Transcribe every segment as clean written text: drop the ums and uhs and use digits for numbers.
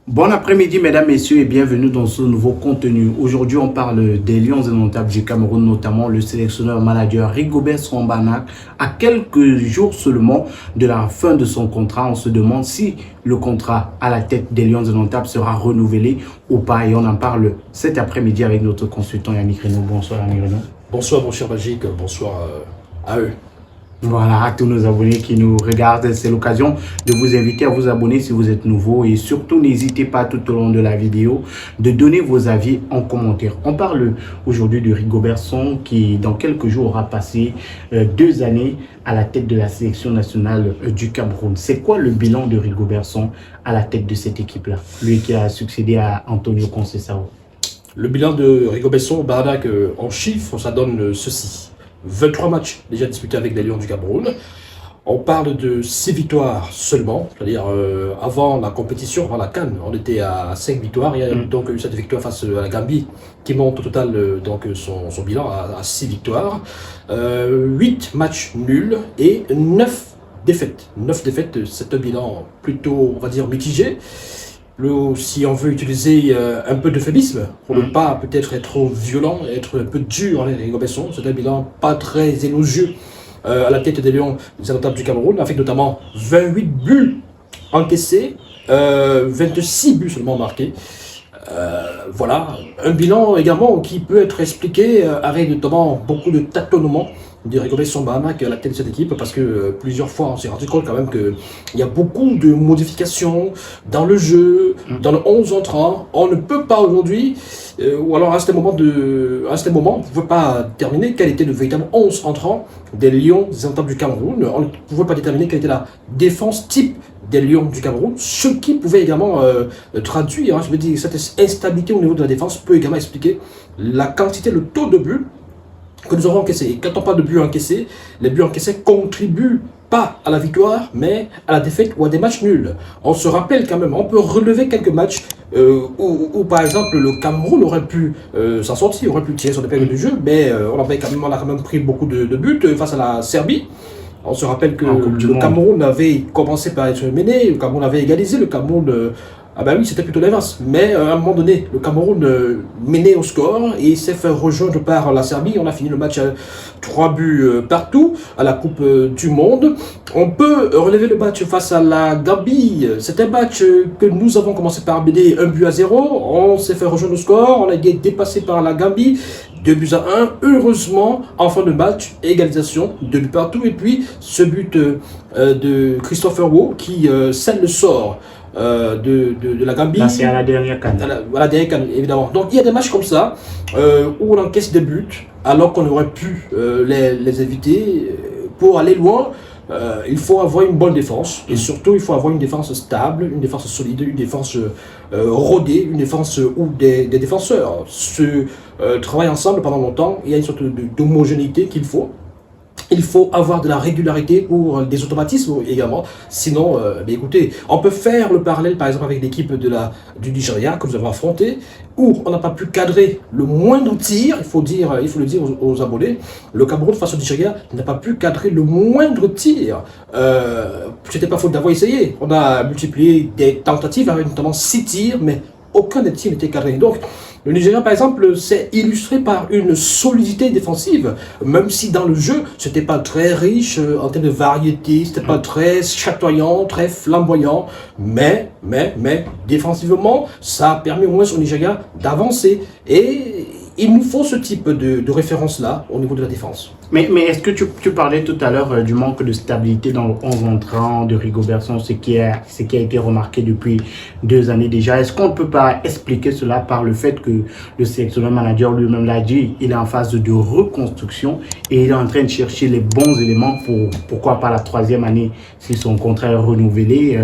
Bon après-midi, mesdames, messieurs, et bienvenue dans ce nouveau contenu. Aujourd'hui, on parle des Lions indomptables du Cameroun, notamment le sélectionneur manager Rigobert Song. À quelques jours seulement de la fin de son contrat, on se demande si le contrat à la tête des Lions indomptables sera renouvelé ou pas. Et on en parle cet après-midi avec notre consultant Yannick Renaud. Bonsoir Yannick Renaud. Bonsoir mon cher Magique, bonsoir à eux. Voilà, à tous nos abonnés qui nous regardent, c'est l'occasion de vous inviter à vous abonner si vous êtes nouveau et surtout n'hésitez pas tout au long de la vidéo de donner vos avis en commentaire. On parle aujourd'hui de Rigobert Song qui dans quelques jours aura passé 2 années à la tête de la sélection nationale du Cameroun. C'est quoi le bilan de Rigobert Song à la tête de cette équipe-là, lui qui a succédé à Antonio Conceição? Le bilan de Rigobert Song, Bardak, en chiffres, ça donne ceci. 23 matchs déjà disputés avec les Lions du Cameroun. On parle de 6 victoires seulement, c'est-à-dire avant la compétition, avant la CAN, on était à 5 victoires. Il y a donc eu cette victoire face à la Gambie qui monte au total son bilan à 6 victoires. 8 matchs nuls et 9 défaites. 9 défaites, c'est un bilan plutôt, on va dire, mitigé. Si on veut utiliser un peu d'euphémisme, pour ne pas peut-être être trop violent, être un peu dur avec Rigobert Song, c'est un bilan pas très élogieux à la tête des Lions des indomptables du Cameroun, avec notamment 28 buts encaissés, 26 buts seulement marqués. Voilà, un bilan également qui peut être expliqué avec notamment beaucoup de tâtonnements de Rigobert Song à la tête de cette équipe, parce que plusieurs fois on s'est rendu compte quand même qu'il y a beaucoup de modifications dans le jeu, dans le 11 entrant. On ne peut pas aujourd'hui, ou alors à ce moment, on ne pouvait pas déterminer quel était le véritable 11 entrant des Lions des indomptables du Cameroun. On ne pouvait pas déterminer quelle était la défense type des Lions du Cameroun, ce qui pouvait également traduire, je veux dire, cette instabilité au niveau de la défense peut également expliquer la quantité, le taux de buts que nous avons encaissés. Et quand on parle de buts encaissés, les buts encaissés contribuent pas à la victoire, mais à la défaite ou à des matchs nuls. On se rappelle quand même, on peut relever quelques matchs où par exemple le Cameroun aurait pu s'en sortir, aurait pu tirer son épingle du jeu, mais on a quand même pris beaucoup de buts face à la Serbie. On se rappelle que le Cameroun avait commencé par être mené, le Cameroun avait égalisé, le Cameroun... ah ben oui, c'était plutôt l'inverse. Mais à un moment donné, le Cameroun menait au score et s'est fait rejoindre par la Serbie. On a fini le match à 3 buts partout à la Coupe du Monde. On peut relever le match face à la Gambie. C'est un match que nous avons commencé par mener 1-0. On s'est fait rejoindre au score. On a été dépassé par la Gambie. 2-1. Heureusement, en fin de match, égalisation, 2 buts partout. Et puis, ce but de Christopher Wo qui scelle le sort de la Gambie. Là, c'est à la dernière CAN. À la dernière CAN, évidemment. Donc, il y a des matchs comme ça où on encaisse des buts alors qu'on aurait pu les éviter. Pour aller loin, il faut avoir une bonne défense et surtout il faut avoir une défense stable, une défense solide, une défense rodée, une défense où des défenseurs se travaillent ensemble pendant longtemps. Il y a une sorte d'homogénéité qu'il faut. Il faut avoir de la régularité pour des automatismes également. Sinon, écoutez, on peut faire le parallèle par exemple avec l'équipe du Nigeria que nous avons affronté, où on n'a pas pu cadrer le moindre tir, il faut le dire aux abonnés. Le Cameroun face au Nigeria n'a pas pu cadrer le moindre tir. C'était pas faute d'avoir essayé. On a multiplié des tentatives avec notamment 6 tirs, mais aucun des tirs n'était cadré. Donc, le Nigeria, par exemple, s'est illustré par une solidité défensive, même si dans le jeu, c'était pas très riche en termes de variété, c'était pas très chatoyant, très flamboyant, mais, défensivement, ça a permis au moins au Nigeria d'avancer. Et il nous faut ce type de référence-là au niveau de la défense. Mais est-ce que tu parlais tout à l'heure du manque de stabilité dans le 11 entrant de Rigobert Song, ce qui a été remarqué depuis 2 années déjà. Est-ce qu'on ne peut pas expliquer cela par le fait que le sélectionneur manager lui-même l'a dit, il est en phase de reconstruction et il est en train de chercher les bons éléments pour, pourquoi pas la 3e année, si son contrat est renouvelé,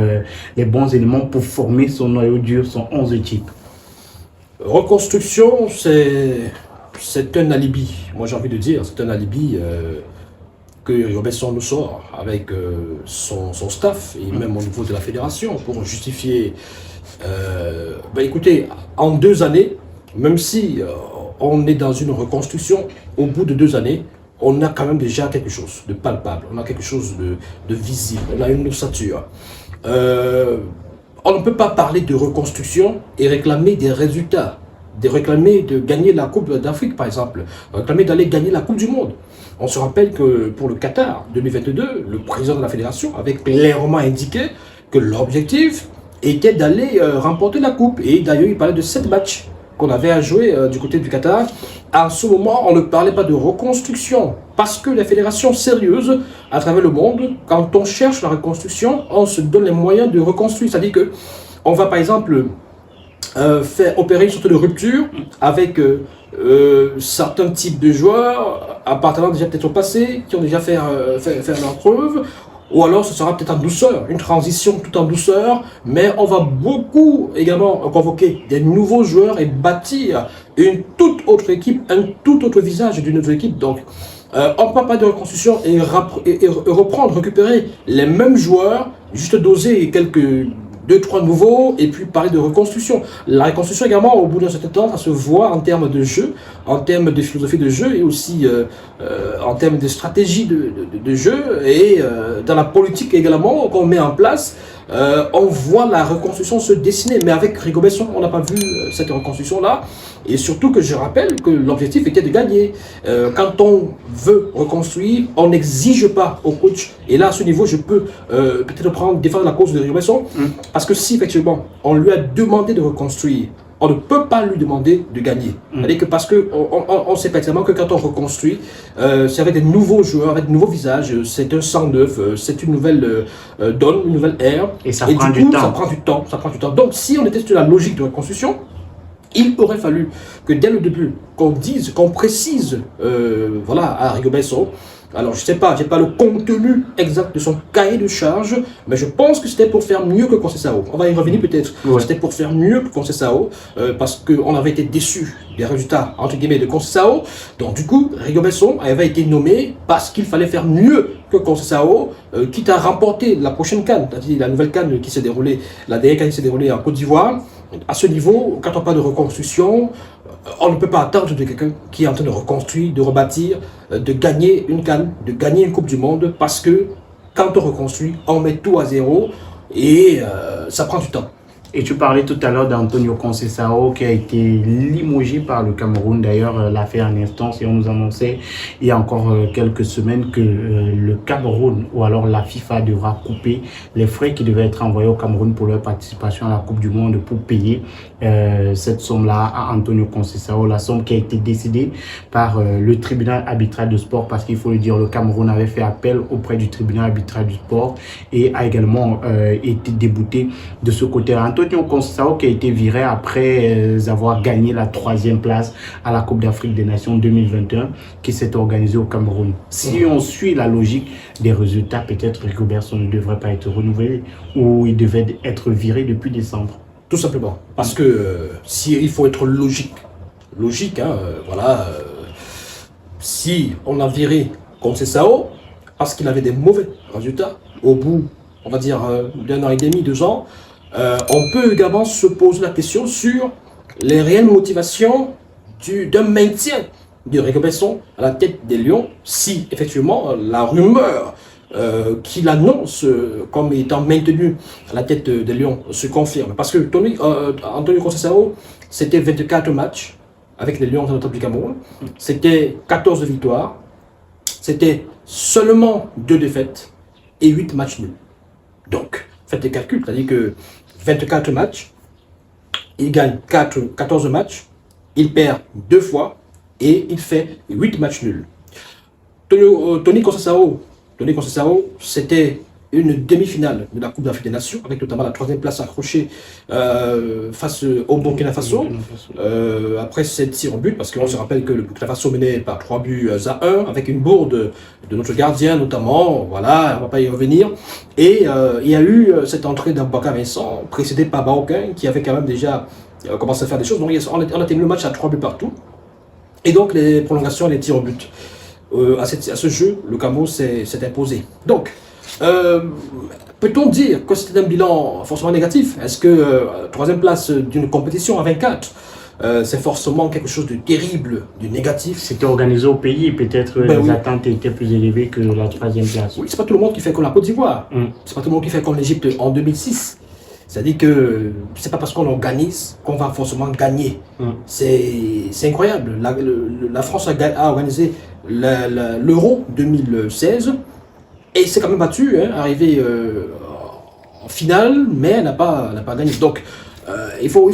les bons éléments pour former son noyau dur, son 11 type. Reconstruction, c'est un alibi. Moi, j'ai envie de dire, c'est un alibi que Rigobert Song nous sort avec son staff et même au niveau de la fédération pour justifier. Écoutez, en 2 années, même si on est dans une reconstruction, au bout de 2 années, on a quand même déjà quelque chose de palpable, on a quelque chose de visible, on a une ossature. on ne peut pas parler de reconstruction et réclamer des résultats, de réclamer de gagner la Coupe d'Afrique par exemple, réclamer d'aller gagner la Coupe du Monde. On se rappelle que pour le Qatar 2022, le président de la fédération avait clairement indiqué que l'objectif était d'aller remporter la Coupe. Et d'ailleurs, il parlait de 7 matchs qu'on avait à jouer du côté du Qatar. À ce moment, on ne parlait pas de reconstruction parce que les fédérations sérieuses à travers le monde, quand on cherche la reconstruction, on se donne les moyens de reconstruire. C'est-à-dire que on va par exemple faire opérer une sorte de rupture avec certains types de joueurs appartenant déjà peut-être au passé, qui ont déjà fait leur preuve, ou alors ce sera peut-être en douceur, une transition tout en douceur, mais on va beaucoup également convoquer des nouveaux joueurs et bâtir une toute autre équipe, un tout autre visage d'une autre équipe. Donc on ne parle pas de reconstruction et reprendre, récupérer les mêmes joueurs, juste doser quelques 2-3 nouveaux, et puis parler de reconstruction. La reconstruction également, au bout d'un certain temps, ça se voit en termes de jeu, en termes de philosophie de jeu, et aussi en termes de stratégie de jeu, et dans la politique également qu'on met en place. On voit la reconstruction se dessiner, mais avec Rigobert Song, on n'a pas vu cette reconstruction-là. Et surtout que je rappelle que l'objectif était de gagner. Quand on veut reconstruire, on n'exige pas au coach. Et là, à ce niveau, je peux peut-être défendre la cause de Rigobert Song, parce que si effectivement on lui a demandé de reconstruire, on ne peut pas lui demander de gagner. C'est-à-dire que parce qu'on sait pertinemment que quand on reconstruit, c'est avec des nouveaux joueurs, avec de nouveaux visages, c'est un sang neuf, c'est une nouvelle donne, une nouvelle ère. Et ça prend du temps. Ça prend du temps. Donc si on était sur la logique de reconstruction, il aurait fallu que dès le début, qu'on précise voilà, à Rigobert Song. Alors, je sais pas, j'ai pas le contenu exact de son cahier de charge, mais je pense que c'était pour faire mieux que Conceição. On va y revenir peut-être. Ouais. C'était pour faire mieux que Conceição, parce qu'on avait été déçus des résultats, entre guillemets, de Conceição. Donc, du coup, Rigobert Song avait été nommé parce qu'il fallait faire mieux que Conceição, quitte à remporter la prochaine CAN, c'est-à-dire la nouvelle CAN qui s'est déroulée, la dernière CAN qui s'est déroulée en Côte d'Ivoire. À ce niveau, quand on parle de reconstruction, on ne peut pas attendre de quelqu'un qui est en train de reconstruire, de rebâtir, de gagner une CAN, de gagner une Coupe du Monde, parce que quand on reconstruit, on met tout à zéro et ça prend du temps. Et tu parlais tout à l'heure d'Antonio Conceição qui a été limogé par le Cameroun. D'ailleurs, l'a fait en instance et on nous annonçait il y a encore quelques semaines que le Cameroun ou alors la FIFA devra couper les frais qui devaient être envoyés au Cameroun pour leur participation à la Coupe du Monde pour payer cette somme-là à Antonio Conceição. La somme qui a été décidée par le tribunal arbitral de sport, parce qu'il faut le dire, le Cameroun avait fait appel auprès du tribunal arbitral du sport et a également été débouté de ce côté-là. Antonio Conceição qui a été viré après avoir gagné la 3e place à la Coupe d'Afrique des Nations 2021 qui s'est organisée au Cameroun. Si on suit la logique des résultats, peut-être Rigobert Song ne devrait pas être renouvelé ou il devait être viré depuis décembre. Tout simplement. Parce que si il faut être logique, hein, voilà, si on a viré Conceição parce qu'il avait des mauvais résultats au bout, on va dire, d'1 an et demi, 2 ans, on peut également se poser la question sur les réelles motivations d'un maintien de Rigobert Song à la tête des Lions, si effectivement la rumeur qu'il annonce comme étant maintenu à la tête des Lions se confirme. Parce que Antonio Conceição, c'était 24 matchs avec les Lions du Cameroun, c'était 14 victoires, c'était seulement 2 défaites et 8 matchs nuls. Donc, faites des calculs, c'est-à-dire que 24 matchs, il gagne 14 matchs, il perd 2 fois et il fait 8 matchs nuls. Tony Conceição, c'était une demi-finale de la Coupe d'Afrique des Nations, avec notamment la 3e place accrochée face au Burkina Faso. Après 7 tirs au but, parce qu'on se rappelle que le Burkina Faso menait par 3 buts à 1, avec une bourde de notre gardien notamment, voilà, on ne va pas y revenir. Et il y a eu cette entrée d'Aboubacar Vincent, précédée par Bahoken, qui avait quand même déjà commencé à faire des choses. Donc on a terminé le match à 3 buts partout. Et donc les prolongations et les tirs au but. À ce jeu, le Cameroun s'est imposé. Donc, peut-on dire que c'était un bilan forcément négatif? Est-ce que 3e place d'une compétition à 24, c'est forcément quelque chose de terrible, de négatif? C'était organisé au pays, peut-être les attentes étaient plus élevées que la 3e place. Oui, c'est pas tout le monde qui fait comme la Côte d'Ivoire. C'est pas tout le monde qui fait comme l'Égypte en 2006. C'est-à-dire que c'est pas parce qu'on organise qu'on va forcément gagner. C'est incroyable. La France a organisé l'Euro 2016 et s'est quand même battue, hein, arrivé en finale, mais elle n'a pas gagné. Donc, il faut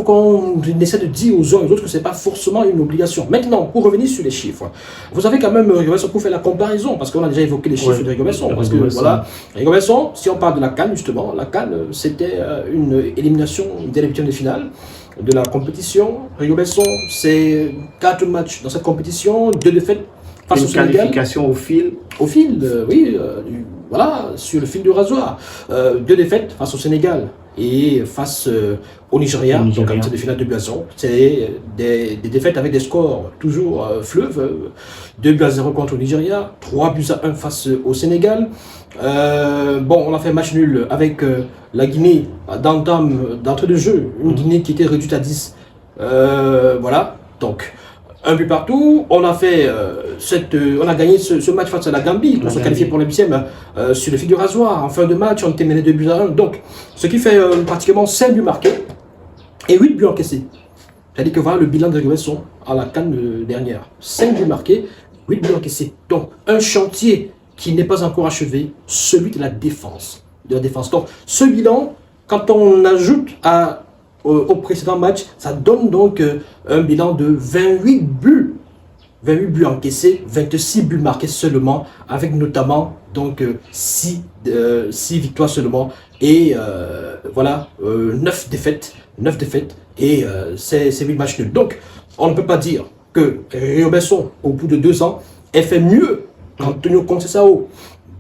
qu'on essaie de dire aux uns et aux autres que ce n'est pas forcément une obligation. Maintenant, pour revenir sur les chiffres, vous avez quand même Rigo-Besson pour faire la comparaison, parce qu'on a déjà évoqué les chiffres de Rigo-Besson. Parce que voilà, Rigo-Besson, si on parle de la CAN, justement, la CAN, c'était une élimination dès les huitièmes de finale de la compétition. Rigo-Besson, c'est 4 matchs dans cette compétition, 2 défaites face au Sénégal. Qualification au fil. Au fil, oui, voilà, sur le fil du rasoir. 2 défaites face au Sénégal et face au Nigeria, donc en de finale de Buazon. C'est des défaites avec des scores toujours fleuves. 2-0 contre le Nigeria, 3-1 face au Sénégal. Bon, on a fait match nul avec la Guinée d'entrée de jeu, une Guinée qui était réduite à 10. Voilà, donc un but partout. On a fait on a gagné ce match face à la Gambie pour se qualifier pour le 8e sur le fil du rasoir. En fin de match, on était mené 2-1. Donc, ce qui fait pratiquement 5 buts marqués et 8 buts encaissés. C'est-à-dire que voilà le bilan de Rigo-Besson à la CAN dernière. 5 buts marqués, 8 buts encaissés. Donc, un chantier qui n'est pas encore achevé, celui de la défense. Donc, ce bilan, quand on ajoute au précédent match, ça donne donc un bilan de 28 buts. 28 buts encaissés, 26 buts marqués seulement, avec notamment donc 6 victoires seulement et voilà 9 défaites et c'est 8 matchs nuls. Donc on ne peut pas dire que Rigo-Besson au bout de 2 ans ait fait mieux qu'Antonio Conceição.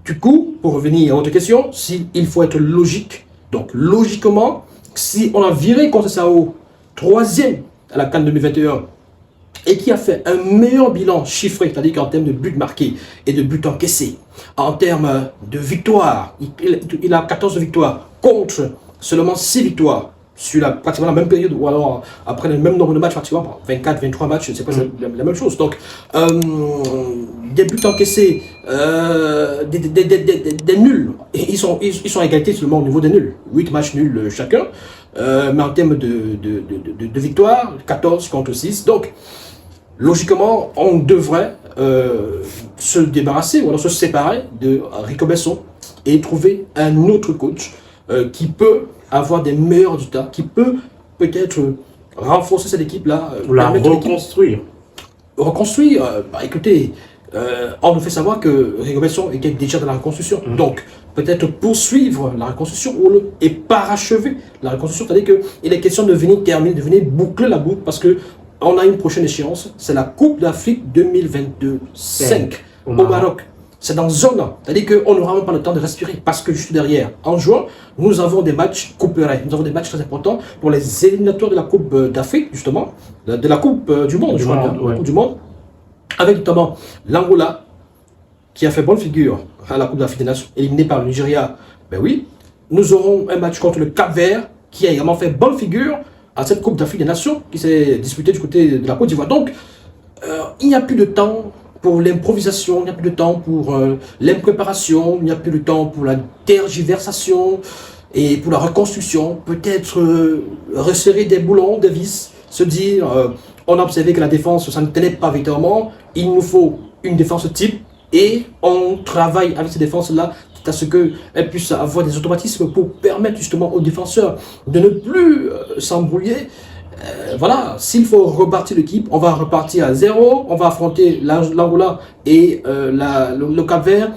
Du coup, pour revenir à votre question, il faut être logique. Donc logiquement, si on a viré Conceição 3e à la CAN 2021 et qui a fait un meilleur bilan chiffré, c'est-à-dire qu'en termes de buts marqués et de buts encaissés, en termes de victoires, il a 14 victoires contre seulement 6 victoires sur pratiquement la même période, ou alors après le même nombre de matchs, pratiquement 24, 23 matchs, c'est pas la même chose. Donc, des buts encaissés, des nuls, et ils sont à égalité seulement au niveau des nuls, 8 matchs nuls chacun, mais en termes de victoires, 14 contre 6. Donc, logiquement, on devrait se débarrasser ou alors se séparer de Rigo-Besson et trouver un autre coach qui peut avoir des meilleurs résultats, qui peut peut-être renforcer cette équipe-là. Ou la reconstruire. Reconstruire, écoutez, on nous fait savoir que Rigo-Besson était déjà dans la reconstruction. Donc, peut-être poursuivre la reconstruction et parachever la reconstruction. C'est-à-dire qu'il est question de venir terminer, de venir boucler la boucle parce que on a une prochaine échéance, c'est la Coupe d'Afrique 2022-5 au Maroc. C'est dans un an. C'est-à-dire qu'on n'aura même pas le temps de respirer parce que juste derrière, en juin, nous avons des matchs couperets. Nous avons des matchs très importants pour les éliminatoires de la Coupe d'Afrique, justement, de la Coupe du Monde, Coupe du Monde, avec notamment l'Angola, qui a fait bonne figure à la Coupe d'Afrique des Nations, éliminé par le Nigeria. Ben oui, nous aurons un match contre le Cap-Vert, qui a également fait bonne figure à cette Coupe d'Afrique des Nations, qui s'est disputée du côté de la Côte d'Ivoire. Donc, il n'y a plus de temps pour l'improvisation, il n'y a plus de temps pour l'impréparation, il n'y a plus de temps pour la tergiversation et pour la reconstruction. Peut-être resserrer des boulons, des vis, se dire, on a observé que la défense, ça ne tenait pas véritablement, il nous faut une défense type et on travaille avec ces défenses-là à ce qu'elles puissent avoir des automatismes pour permettre justement aux défenseurs de ne plus s'embrouiller. Voilà, s'il faut repartir l'équipe, on va repartir à 0, on va affronter l'Angola et le Cap-Vert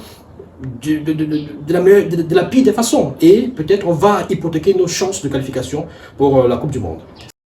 de la pire des façons. Et peut-être on va hypothéquer nos chances de qualification pour la Coupe du Monde.